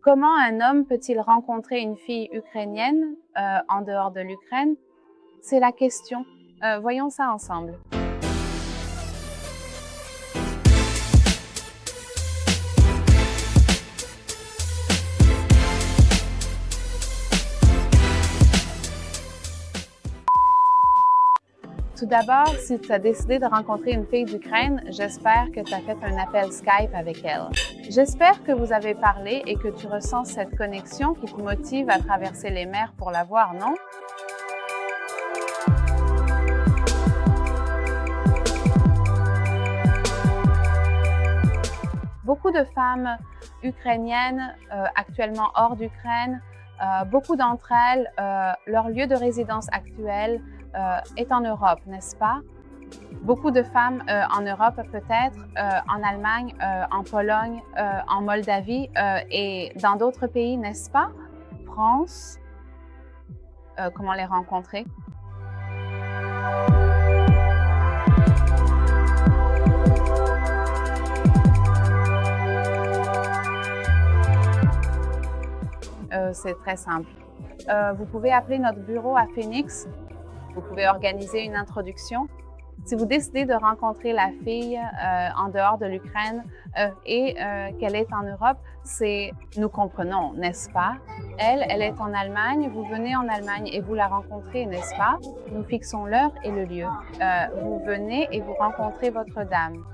Comment un homme peut-il rencontrer une fille ukrainienne en dehors de l'Ukraine? C'est la question. Voyons ça ensemble. Tout d'abord, si tu as décidé de rencontrer une fille d'Ukraine, j'espère que tu as fait un appel Skype avec elle. J'espère que vous avez parlé et que tu ressens cette connexion qui te motive à traverser les mers pour la voir, non? Beaucoup de femmes ukrainiennes actuellement hors d'Ukraine, beaucoup d'entre elles, leur lieu de résidence actuel est en Europe, n'est-ce pas? Beaucoup de femmes en Europe peut-être, en Allemagne, en Pologne, en Moldavie et dans d'autres pays, n'est-ce pas? France, comment les rencontrer? C'est très simple. Vous pouvez appeler notre bureau à Phoenix. Vous pouvez organiser une introduction. Si vous décidez de rencontrer la fille en dehors de l'Ukraine et qu'elle est en Europe, nous comprenons, n'est-ce pas? Elle est en Allemagne, vous venez en Allemagne et vous la rencontrez, n'est-ce pas? Nous fixons l'heure et le lieu. Vous venez et vous rencontrez votre dame.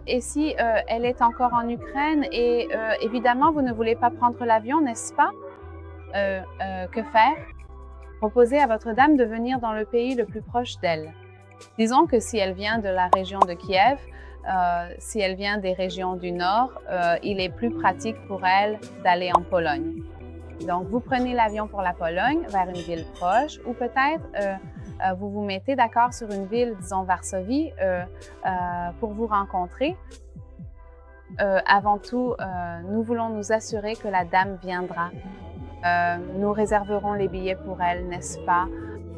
Et si elle est encore en Ukraine et évidemment, vous ne voulez pas prendre l'avion, n'est-ce pas? Que faire? Proposez à votre dame de venir dans le pays le plus proche d'elle. Disons que si elle vient de la région de Kiev, si elle vient des régions du Nord, il est plus pratique pour elle d'aller en Pologne. Donc, vous prenez l'avion pour la Pologne vers une ville proche ou peut-être vous vous mettez d'accord sur une ville, disons Varsovie, pour vous rencontrer. Avant tout, nous voulons nous assurer que la dame viendra. Nous réserverons les billets pour elle, n'est-ce pas?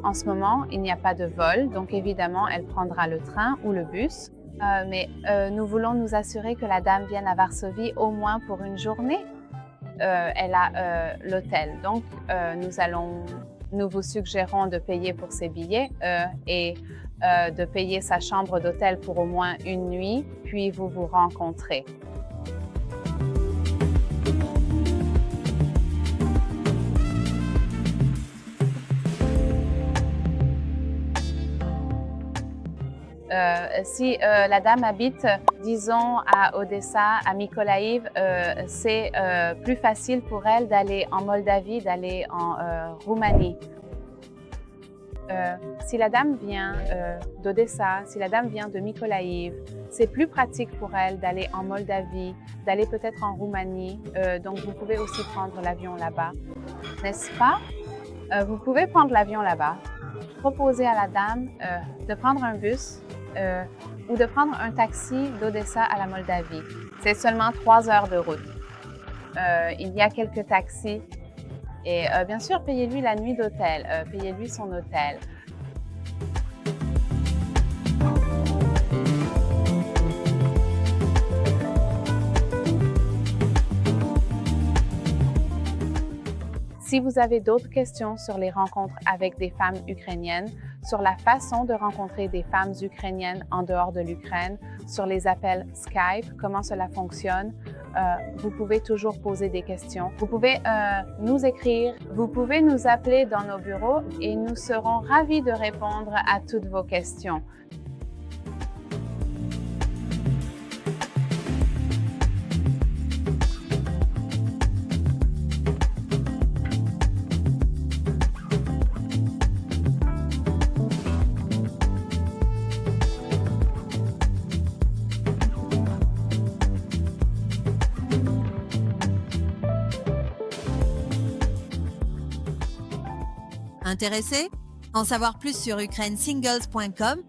En ce moment, il n'y a pas de vol, donc évidemment, elle prendra le train ou le bus. Mais nous voulons nous assurer que la dame vienne à Varsovie au moins pour une journée. Elle a l'hôtel, donc nous vous suggérons de payer pour ses billets et de payer sa chambre d'hôtel pour au moins une nuit, puis vous vous rencontrez. Si la dame habite, disons, à Odessa, à Mykolaïv, c'est plus facile pour elle d'aller en Moldavie, d'aller en Roumanie. Si la dame vient d'Odessa, si la dame vient de Mykolaïv, c'est plus pratique pour elle d'aller en Moldavie, d'aller peut-être en Roumanie. Donc, vous pouvez aussi prendre l'avion là-bas, n'est-ce pas? Vous pouvez prendre l'avion là-bas, proposer à la dame de prendre un bus ou de prendre un taxi d'Odessa à la Moldavie. C'est seulement 3 heures de route. Il y a quelques taxis et bien sûr, payez-lui la nuit d'hôtel, payez-lui son hôtel. Si vous avez d'autres questions sur les rencontres avec des femmes ukrainiennes, sur la façon de rencontrer des femmes ukrainiennes en dehors de l'Ukraine, sur les appels Skype, comment cela fonctionne, vous pouvez toujours poser des questions. Vous pouvez nous écrire, vous pouvez nous appeler dans nos bureaux et nous serons ravis de répondre à toutes vos questions. Intéressé? En savoir plus sur ukrainesingles.com?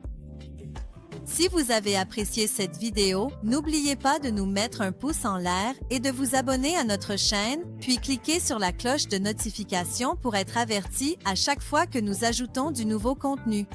Si vous avez apprécié cette vidéo, n'oubliez pas de nous mettre un pouce en l'air et de vous abonner à notre chaîne, puis cliquez sur la cloche de notification pour être averti à chaque fois que nous ajoutons du nouveau contenu.